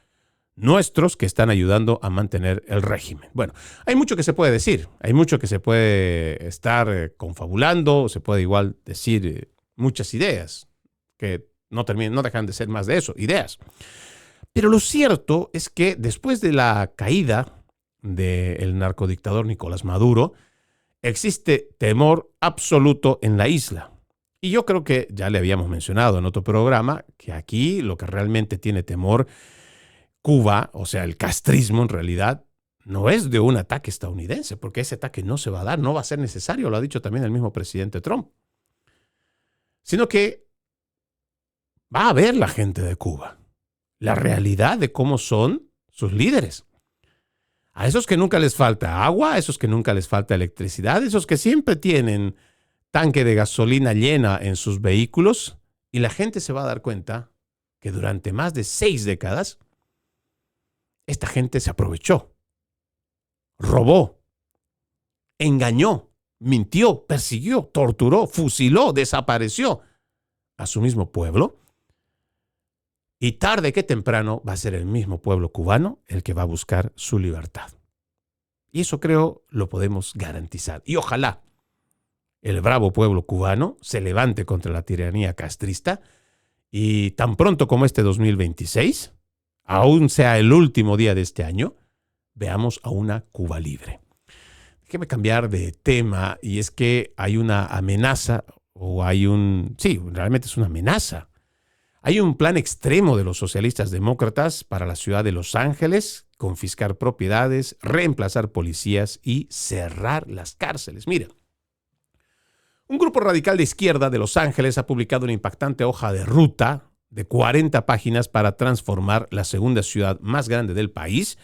nuestros que están ayudando a mantener el régimen. Bueno, hay mucho que se puede decir, hay mucho que se puede estar confabulando, se puede igual decir muchas ideas que no dejan de ser más de eso, ideas. Pero lo cierto es que después de la caída del narcodictador Nicolás Maduro, existe temor absoluto en la isla. Y yo creo que ya le habíamos mencionado en otro programa que aquí lo que realmente tiene temor Cuba, o sea, el castrismo en realidad, no es de un ataque estadounidense, porque ese ataque no se va a dar, no va a ser necesario, lo ha dicho también el mismo presidente Trump, sino que va a ver la gente de Cuba la realidad de cómo son sus líderes. A esos que nunca les falta agua, a esos que nunca les falta electricidad, esos que siempre tienen tanque de gasolina llena en sus vehículos, y la gente se va a dar cuenta que durante más de 6 décadas, esta gente se aprovechó, robó, engañó, mintió, persiguió, torturó, fusiló, desapareció a su mismo pueblo. Y tarde que temprano va a ser el mismo pueblo cubano el que va a buscar su libertad. Y eso creo lo podemos garantizar. Y ojalá el bravo pueblo cubano se levante contra la tiranía castrista y tan pronto como este 2026, aún sea el último día de este año, veamos a una Cuba libre. Déjeme cambiar de tema, y es que hay una amenaza, realmente es una amenaza. Hay un plan extremo de los socialistas demócratas para la ciudad de Los Ángeles, confiscar propiedades, reemplazar policías y cerrar las cárceles. Mira, un grupo radical de izquierda de Los Ángeles ha publicado una impactante hoja de ruta de 40 páginas para transformar la segunda ciudad más grande del país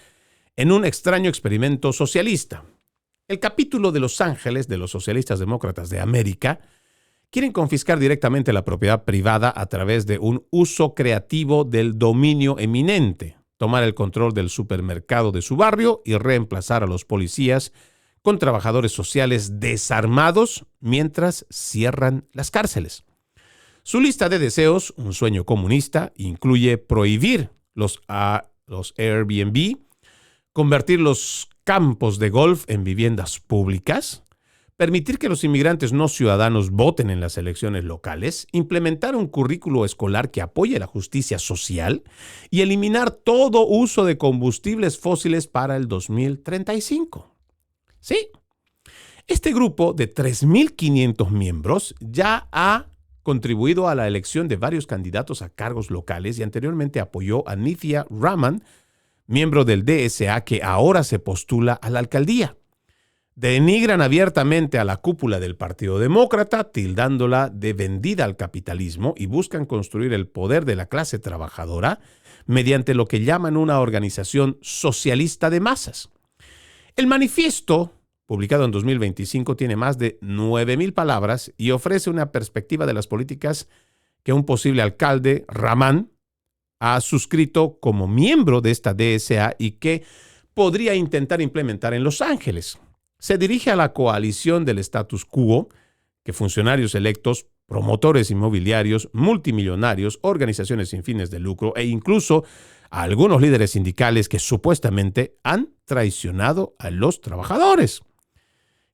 en un extraño experimento socialista. El capítulo de Los Ángeles de los Socialistas Demócratas de América quieren confiscar directamente la propiedad privada a través de un uso creativo del dominio eminente, tomar el control del supermercado de su barrio y reemplazar a los policías con trabajadores sociales desarmados mientras cierran las cárceles. Su lista de deseos, un sueño comunista, incluye prohibir los Airbnb, convertir los campos de golf en viviendas públicas, permitir que los inmigrantes no ciudadanos voten en las elecciones locales, implementar un currículo escolar que apoye la justicia social y eliminar todo uso de combustibles fósiles para el 2035. Sí, este grupo de 3.500 miembros ya ha contribuido a la elección de varios candidatos a cargos locales y anteriormente apoyó a Nithya Raman, miembro del DSA que ahora se postula a la alcaldía. Denigran abiertamente a la cúpula del Partido Demócrata, tildándola de vendida al capitalismo, y buscan construir el poder de la clase trabajadora mediante lo que llaman una organización socialista de masas. El manifiesto, publicado en 2025, tiene más de 9,000 palabras y ofrece una perspectiva de las políticas que un posible alcalde, Raman, ha suscrito como miembro de esta DSA y que podría intentar implementar en Los Ángeles. Se dirige a la coalición del status quo, que funcionarios electos, promotores inmobiliarios, multimillonarios, organizaciones sin fines de lucro e incluso a algunos líderes sindicales que supuestamente han traicionado a los trabajadores.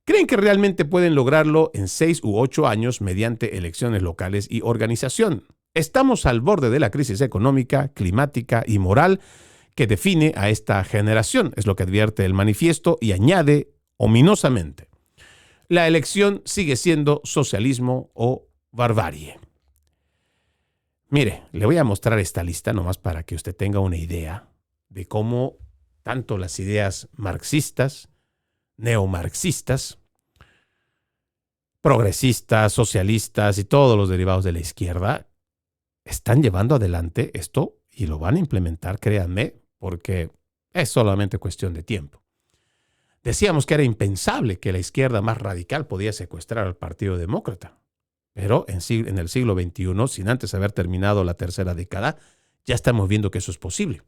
Creen que realmente pueden lograrlo en 6 u 8 años mediante elecciones locales y organización. Estamos al borde de la crisis económica, climática y moral que define a esta generación, es lo que advierte el manifiesto, y añade ominosamente: la elección sigue siendo socialismo o barbarie. Mire, le voy a mostrar esta lista nomás para que usted tenga una idea de cómo tanto las ideas marxistas, neomarxistas, progresistas, socialistas y todos los derivados de la izquierda están llevando adelante esto y lo van a implementar, créanme, porque es solamente cuestión de tiempo. Decíamos que era impensable que la izquierda más radical podía secuestrar al Partido Demócrata. Pero en el siglo XXI, sin antes haber terminado la tercera década, ya estamos viendo que eso es posible.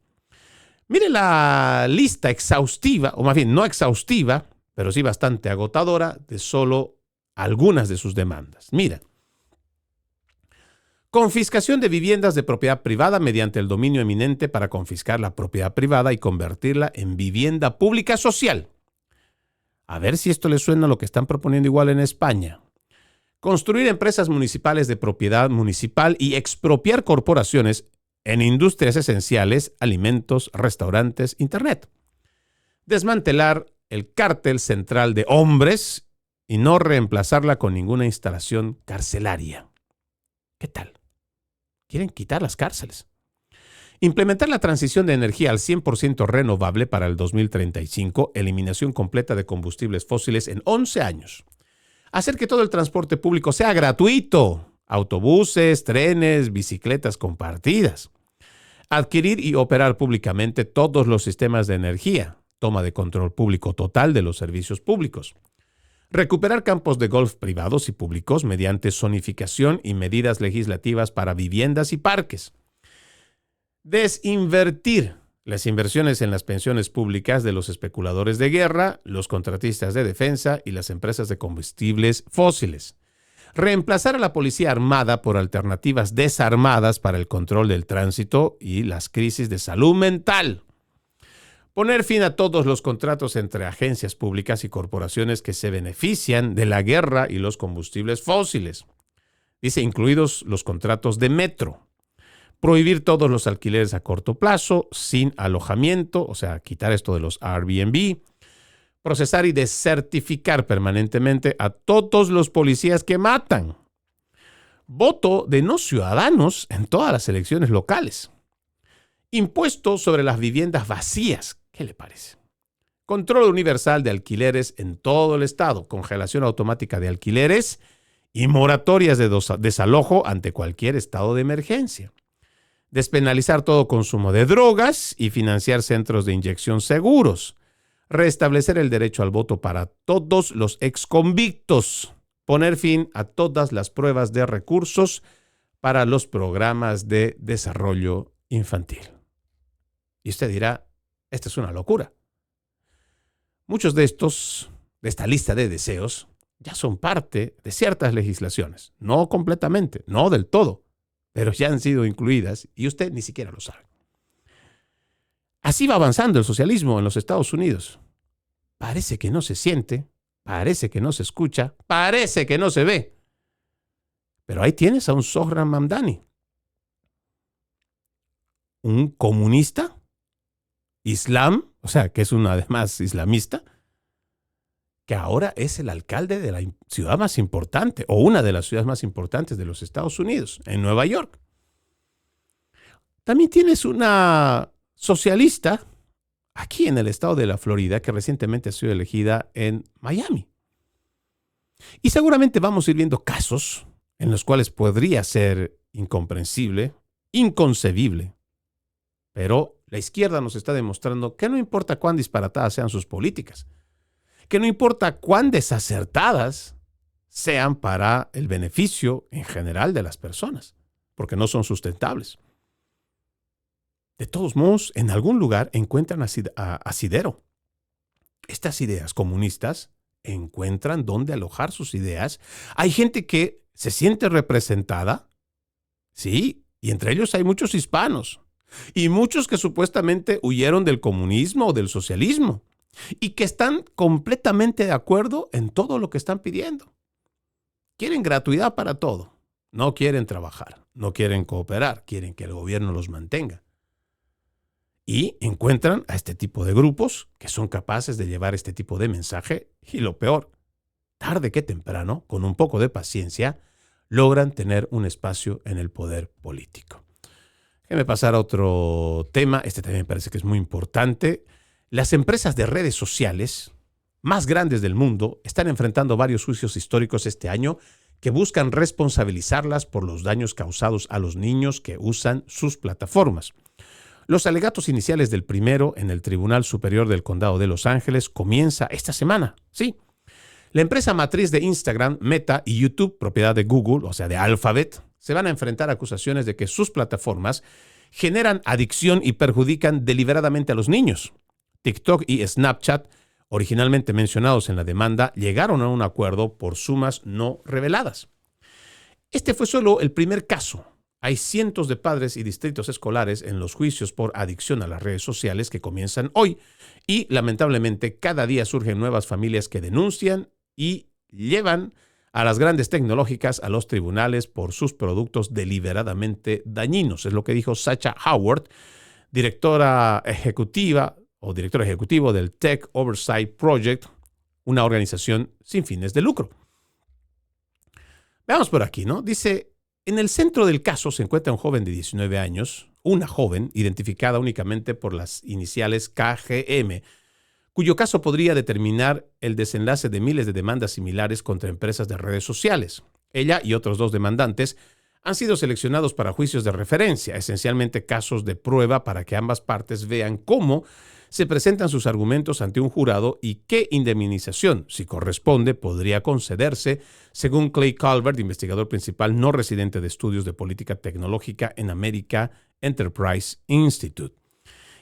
Mire la lista exhaustiva, o más bien no exhaustiva, pero sí bastante agotadora, de solo algunas de sus demandas. Mira. Confiscación de viviendas de propiedad privada mediante el dominio eminente para confiscar la propiedad privada y convertirla en vivienda pública social. A ver si esto le suena a lo que están proponiendo igual en España. Construir empresas municipales de propiedad municipal y expropiar corporaciones en industrias esenciales, alimentos, restaurantes, internet. Desmantelar el cártel central de hombres y no reemplazarla con ninguna instalación carcelaria. ¿Qué tal? Quieren quitar las cárceles. Implementar la transición de energía al 100% renovable para el 2035, eliminación completa de combustibles fósiles en 11 años. Hacer que todo el transporte público sea gratuito. Autobuses, trenes, bicicletas compartidas. Adquirir y operar públicamente todos los sistemas de energía. Toma de control público total de los servicios públicos. Recuperar campos de golf privados y públicos mediante zonificación y medidas legislativas para viviendas y parques. Desinvertir las inversiones en las pensiones públicas de los especuladores de guerra, los contratistas de defensa y las empresas de combustibles fósiles. Reemplazar a la policía armada por alternativas desarmadas para el control del tránsito y las crisis de salud mental. Poner fin a todos los contratos entre agencias públicas y corporaciones que se benefician de la guerra y los combustibles fósiles. Dice, incluidos los contratos de metro. Prohibir todos los alquileres a corto plazo, sin alojamiento, o sea, quitar esto de los Airbnb. Procesar y desertificar permanentemente a todos los policías que matan. Voto de no ciudadanos en todas las elecciones locales. Impuesto sobre las viviendas vacías. ¿Qué le parece? Control universal de alquileres en todo el estado, congelación automática de alquileres y moratorias de desalojo ante cualquier estado de emergencia. Despenalizar todo consumo de drogas y financiar centros de inyección seguros. Restablecer el derecho al voto para todos los exconvictos. Poner fin a todas las pruebas de recursos para los programas de desarrollo infantil. Y usted dirá, esta es una locura. Muchos de esta lista de deseos, ya son parte de ciertas legislaciones. No completamente, no del todo, pero ya han sido incluidas y usted ni siquiera lo sabe. Así va avanzando el socialismo en los Estados Unidos. Parece que no se siente, parece que no se escucha, parece que no se ve. Pero ahí tienes a un Zohran Mamdani, un comunista, islam, o sea, que es un además islamista, que ahora es el alcalde de la ciudad más importante, o una de las ciudades más importantes de los Estados Unidos, en Nueva York. También tienes una socialista aquí en el estado de la Florida, que recientemente ha sido elegida en Miami. Y seguramente vamos a ir viendo casos en los cuales podría ser incomprensible, inconcebible, pero la izquierda nos está demostrando que no importa cuán disparatadas sean sus políticas, que no importa cuán desacertadas sean para el beneficio en general de las personas, porque no son sustentables. De todos modos, en algún lugar encuentran asidero. Estas ideas comunistas encuentran dónde alojar sus ideas. Hay gente que se siente representada, sí, y entre ellos hay muchos hispanos, y muchos que supuestamente huyeron del comunismo o del socialismo, y que están completamente de acuerdo en todo lo que están pidiendo. Quieren gratuidad para todo. No quieren trabajar, no quieren cooperar, quieren que el gobierno los mantenga. Y encuentran a este tipo de grupos que son capaces de llevar este tipo de mensaje y lo peor, tarde que temprano, con un poco de paciencia, logran tener un espacio en el poder político. Déjeme pasar a otro tema, este también me parece que es muy importante. Las empresas de redes sociales más grandes del mundo están enfrentando varios juicios históricos este año que buscan responsabilizarlas por los daños causados a los niños que usan sus plataformas. Los alegatos iniciales del primero en el Tribunal Superior del Condado de Los Ángeles comienza esta semana. Sí, la empresa matriz de Instagram, Meta y YouTube, propiedad de Google, o sea de Alphabet, se van a enfrentar a acusaciones de que sus plataformas generan adicción y perjudican deliberadamente a los niños. TikTok y Snapchat, originalmente mencionados en la demanda, llegaron a un acuerdo por sumas no reveladas. Este fue solo el primer caso. Hay cientos de padres y distritos escolares en los juicios por adicción a las redes sociales que comienzan hoy y, lamentablemente, cada día surgen nuevas familias que denuncian y llevan a las grandes tecnológicas a los tribunales por sus productos deliberadamente dañinos. Es lo que dijo Sacha Howard, director ejecutivo del Tech Oversight Project, una organización sin fines de lucro. Veamos por aquí, ¿no? Dice, en el centro del caso se encuentra un joven de 19 años, una joven identificada únicamente por las iniciales KGM, cuyo caso podría determinar el desenlace de miles de demandas similares contra empresas de redes sociales. Ella y otros 2 demandantes han sido seleccionados para juicios de referencia, esencialmente casos de prueba para que ambas partes vean cómo se presentan sus argumentos ante un jurado y qué indemnización, si corresponde, podría concederse, según Clay Calvert, investigador principal no residente de estudios de política tecnológica en America Enterprise Institute.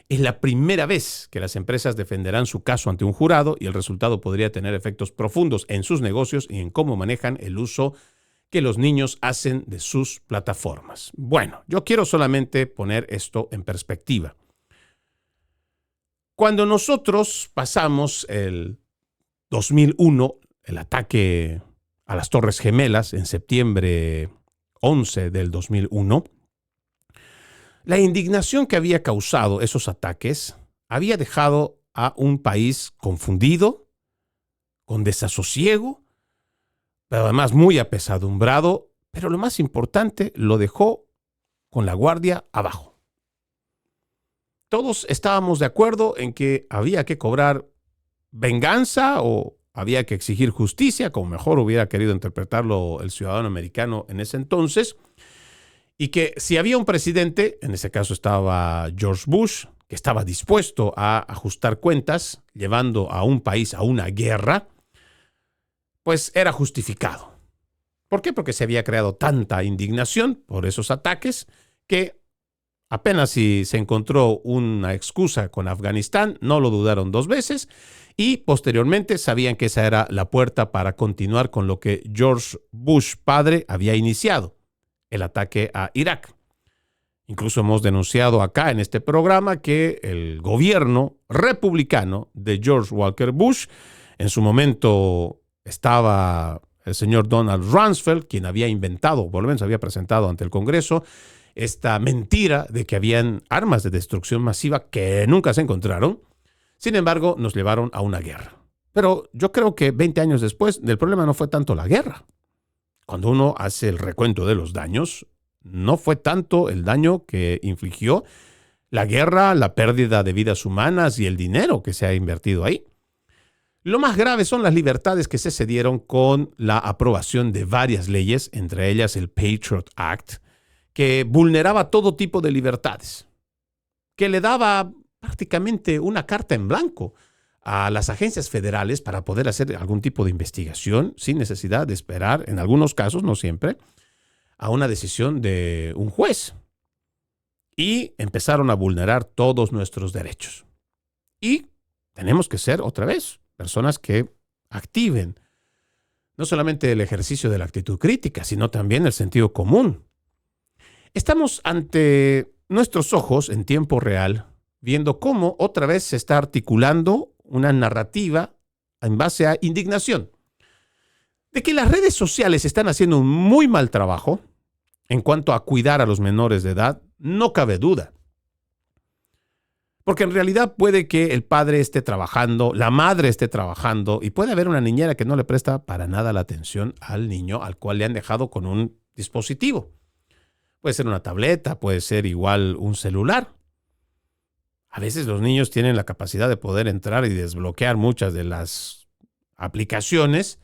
Es la primera vez que las empresas defenderán su caso ante un jurado y el resultado podría tener efectos profundos en sus negocios y en cómo manejan el uso que los niños hacen de sus plataformas. Bueno, yo quiero solamente poner esto en perspectiva. Cuando nosotros pasamos el 2001, el ataque a las Torres Gemelas en septiembre 11 del 2001, la indignación que había causado esos ataques había dejado a un país confundido, con desasosiego, pero además muy apesadumbrado, pero lo más importante, lo dejó con la guardia abajo. Todos estábamos de acuerdo en que había que cobrar venganza o había que exigir justicia, como mejor hubiera querido interpretarlo el ciudadano americano en ese entonces, y que si había un presidente, en ese caso estaba George Bush, que estaba dispuesto a ajustar cuentas, llevando a un país a una guerra, pues era justificado. ¿Por qué? Porque se había creado tanta indignación por esos ataques que apenas si se encontró una excusa con Afganistán, no lo dudaron 2 veces y posteriormente sabían que esa era la puerta para continuar con lo que George Bush padre había iniciado, el ataque a Irak. Incluso hemos denunciado acá en este programa que el gobierno republicano de George Walker Bush, en su momento estaba el señor Donald Rumsfeld, quien había inventado, por lo menos había presentado ante el Congreso, esta mentira de que habían armas de destrucción masiva que nunca se encontraron. Sin embargo, nos llevaron a una guerra. Pero yo creo que 20 años después, el problema no fue tanto la guerra. Cuando uno hace el recuento de los daños, no fue tanto el daño que infligió la guerra, la pérdida de vidas humanas y el dinero que se ha invertido ahí. Lo más grave son las libertades que se cedieron con la aprobación de varias leyes, entre ellas el Patriot Act, que vulneraba todo tipo de libertades, que le daba prácticamente una carta en blanco a las agencias federales para poder hacer algún tipo de investigación sin necesidad de esperar, en algunos casos, no siempre, a una decisión de un juez. Y empezaron a vulnerar todos nuestros derechos. Y tenemos que ser, otra vez, personas que activen no solamente el ejercicio de la actitud crítica, sino también el sentido común. Estamos ante nuestros ojos en tiempo real, viendo cómo otra vez se está articulando una narrativa en base a indignación. De que las redes sociales están haciendo un muy mal trabajo en cuanto a cuidar a los menores de edad, no cabe duda. Porque en realidad puede que el padre esté trabajando, la madre esté trabajando y puede haber una niñera que no le presta para nada la atención al niño al cual le han dejado con un dispositivo. Puede ser una tableta, puede ser igual un celular. A veces los niños tienen la capacidad de poder entrar y desbloquear muchas de las aplicaciones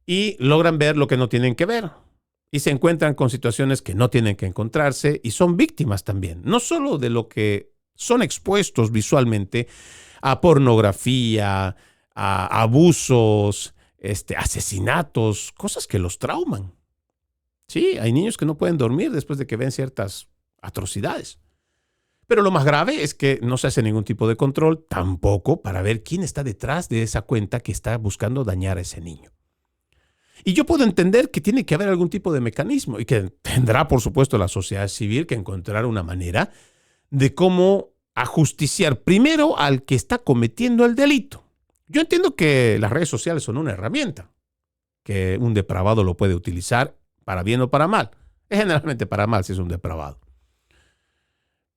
y logran ver lo que no tienen que ver. Y se encuentran con situaciones que no tienen que encontrarse y son víctimas también. No solo de lo que son expuestos visualmente a pornografía, a abusos, asesinatos, cosas que los trauman. Sí, hay niños que no pueden dormir después de que ven ciertas atrocidades. Pero lo más grave es que no se hace ningún tipo de control, tampoco para ver quién está detrás de esa cuenta que está buscando dañar a ese niño. Y yo puedo entender que tiene que haber algún tipo de mecanismo y que tendrá, por supuesto, la sociedad civil que encontrar una manera de cómo ajusticiar primero al que está cometiendo el delito. Yo entiendo que las redes sociales son una herramienta, que un depravado lo puede utilizar para bien o para mal. Es generalmente para mal si es un depravado.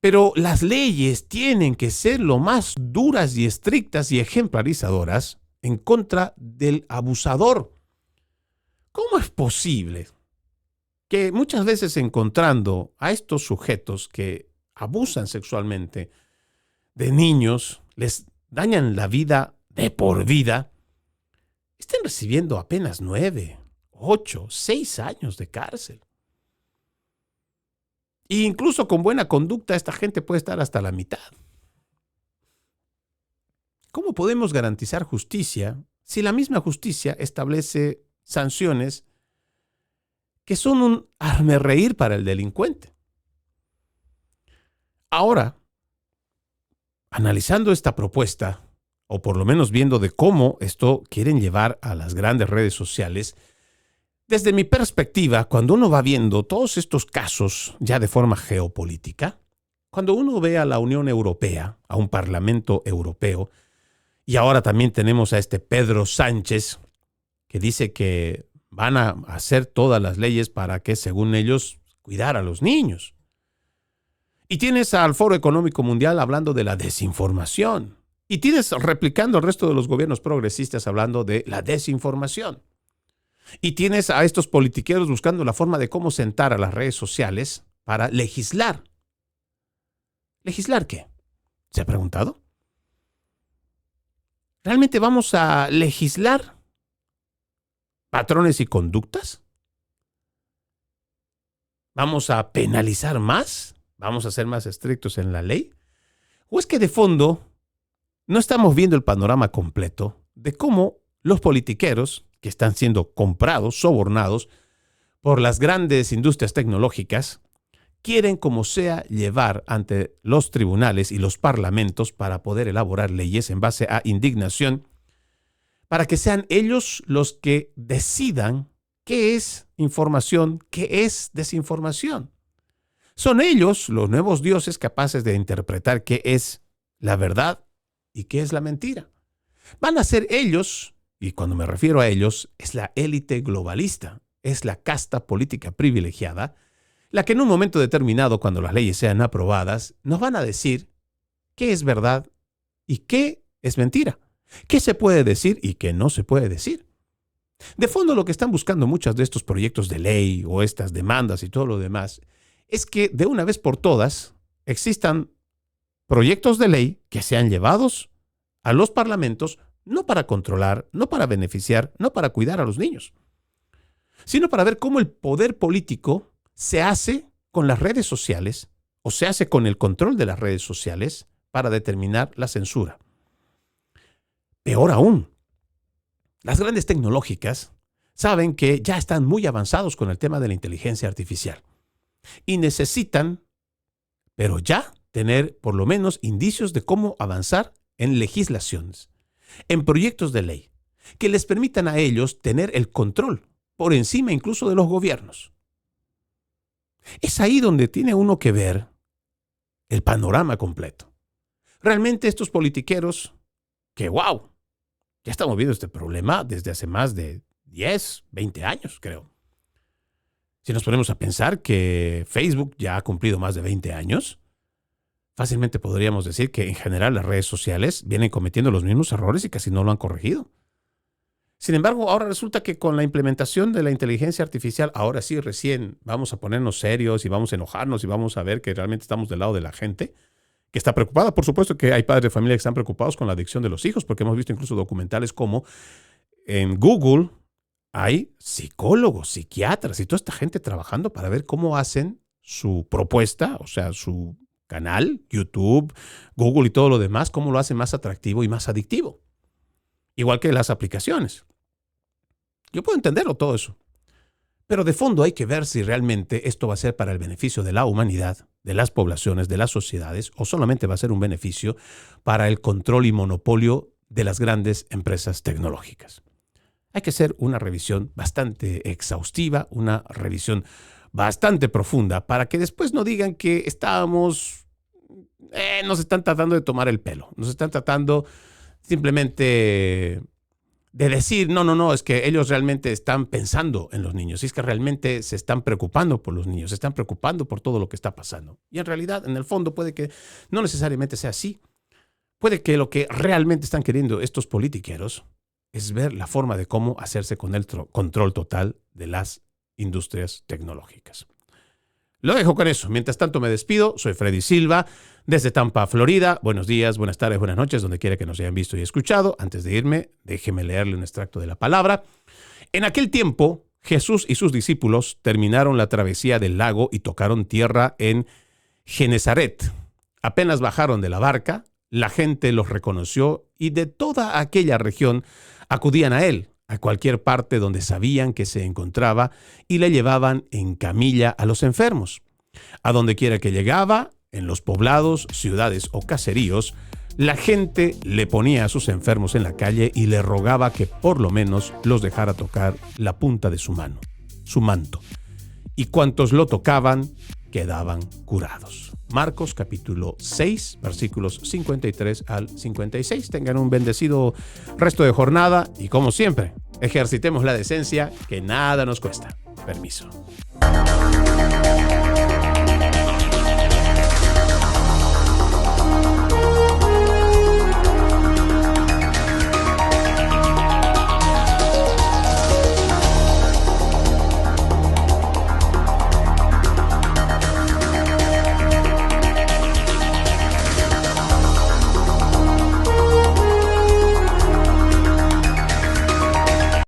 Pero las leyes tienen que ser lo más duras y estrictas y ejemplarizadoras en contra del abusador. ¿Cómo es posible que muchas veces encontrando a estos sujetos que abusan sexualmente de niños, les dañan la vida de por vida, estén recibiendo apenas 9, 8, 6 años de cárcel? E incluso con buena conducta esta gente puede estar hasta la mitad. ¿Cómo podemos garantizar justicia si la misma justicia establece sanciones que son un hazmerreír para el delincuente? Ahora, analizando esta propuesta, o por lo menos viendo de cómo esto quieren llevar a las grandes redes sociales, desde mi perspectiva, cuando uno va viendo todos estos casos ya de forma geopolítica, cuando uno ve a la Unión Europea, a un Parlamento Europeo, y ahora también tenemos a este Pedro Sánchez, que dice que van a hacer todas las leyes para que, según ellos, cuidar a los niños. Y tienes al Foro Económico Mundial hablando de la desinformación. Y tienes replicando al resto de los gobiernos progresistas hablando de la desinformación. Y tienes a estos politiqueros buscando la forma de cómo sentar a las redes sociales para legislar. ¿Legislar qué? ¿Se ha preguntado? ¿Realmente vamos a legislar patrones y conductas? ¿Vamos a penalizar más? ¿Vamos a ser más estrictos en la ley? ¿O es que de fondo no estamos viendo el panorama completo de cómo los politiqueros que están siendo comprados, sobornados por las grandes industrias tecnológicas, quieren como sea llevar ante los tribunales y los parlamentos para poder elaborar leyes en base a indignación, para que sean ellos los que decidan qué es información, qué es desinformación? Son ellos, los nuevos dioses, capaces de interpretar qué es la verdad y qué es la mentira. Van a ser ellos, y cuando me refiero a ellos, es la élite globalista, es la casta política privilegiada, la que en un momento determinado, cuando las leyes sean aprobadas, nos van a decir qué es verdad y qué es mentira, qué se puede decir y qué no se puede decir. De fondo, lo que están buscando muchos de estos proyectos de ley o estas demandas y todo lo demás es que de una vez por todas existan proyectos de ley que sean llevados a los parlamentos no para controlar, no para beneficiar, no para cuidar a los niños, sino para ver cómo el poder político se hace con las redes sociales o se hace con el control de las redes sociales para determinar la censura. Peor aún, las grandes tecnológicas saben que ya están muy avanzados con el tema de la inteligencia artificial y necesitan, pero ya, tener por lo menos indicios de cómo avanzar en legislaciones, en proyectos de ley, que les permitan a ellos tener el control por encima incluso de los gobiernos. Es ahí donde tiene uno que ver el panorama completo. Realmente estos politiqueros, que wow, ya estamos viendo este problema desde hace más de 10, 20 años, creo. Si nos ponemos a pensar que Facebook ya ha cumplido más de 20 años, fácilmente podríamos decir que en general las redes sociales vienen cometiendo los mismos errores y casi no lo han corregido. Sin embargo, ahora resulta que con la implementación de la inteligencia artificial, ahora sí recién vamos a ponernos serios y vamos a enojarnos y vamos a ver que realmente estamos del lado de la gente que está preocupada. Por supuesto que hay padres de familia que están preocupados con la adicción de los hijos, porque hemos visto incluso documentales como en Google hay psicólogos, psiquiatras y toda esta gente trabajando para ver cómo hacen su propuesta, o sea, su canal, YouTube, Google y todo lo demás, cómo lo hacen más atractivo y más adictivo. Igual que las aplicaciones. Yo puedo entenderlo todo eso. Pero de fondo hay que ver si realmente esto va a ser para el beneficio de la humanidad, de las poblaciones, de las sociedades, o solamente va a ser un beneficio para el control y monopolio de las grandes empresas tecnológicas. Hay que hacer una revisión bastante exhaustiva, una revisión bastante profunda, para que después no digan que nos están tratando de tomar el pelo, nos están tratando simplemente de decir, no, es que ellos realmente están pensando en los niños, y es que realmente se están preocupando por los niños, se están preocupando por todo lo que está pasando. Y en realidad, en el fondo, puede que no necesariamente sea así. Puede que lo que realmente están queriendo estos politiqueros es ver la forma de cómo hacerse con el control total de las industrias tecnológicas. Lo dejo con eso. Mientras tanto me despido. Soy Freddy Silva desde Tampa, Florida. Buenos días, buenas tardes, buenas noches, donde quiera que nos hayan visto y escuchado. Antes de irme, déjeme leerle un extracto de la palabra. En aquel tiempo, Jesús y sus discípulos terminaron la travesía del lago y tocaron tierra en Genesaret. Apenas bajaron de la barca, la gente los reconoció y de toda aquella región acudían a él, a cualquier parte donde sabían que se encontraba, y le llevaban en camilla a los enfermos. A donde quiera que llegaba, en los poblados, ciudades o caseríos, la gente le ponía a sus enfermos en la calle y le rogaba que por lo menos los dejara tocar la punta de su mano, su manto. Y cuantos lo tocaban, quedaban curados. Marcos capítulo 6, versículos 53 al 56. Tengan un bendecido resto de jornada y, como siempre, ejercitemos la decencia, que nada nos cuesta. Permiso.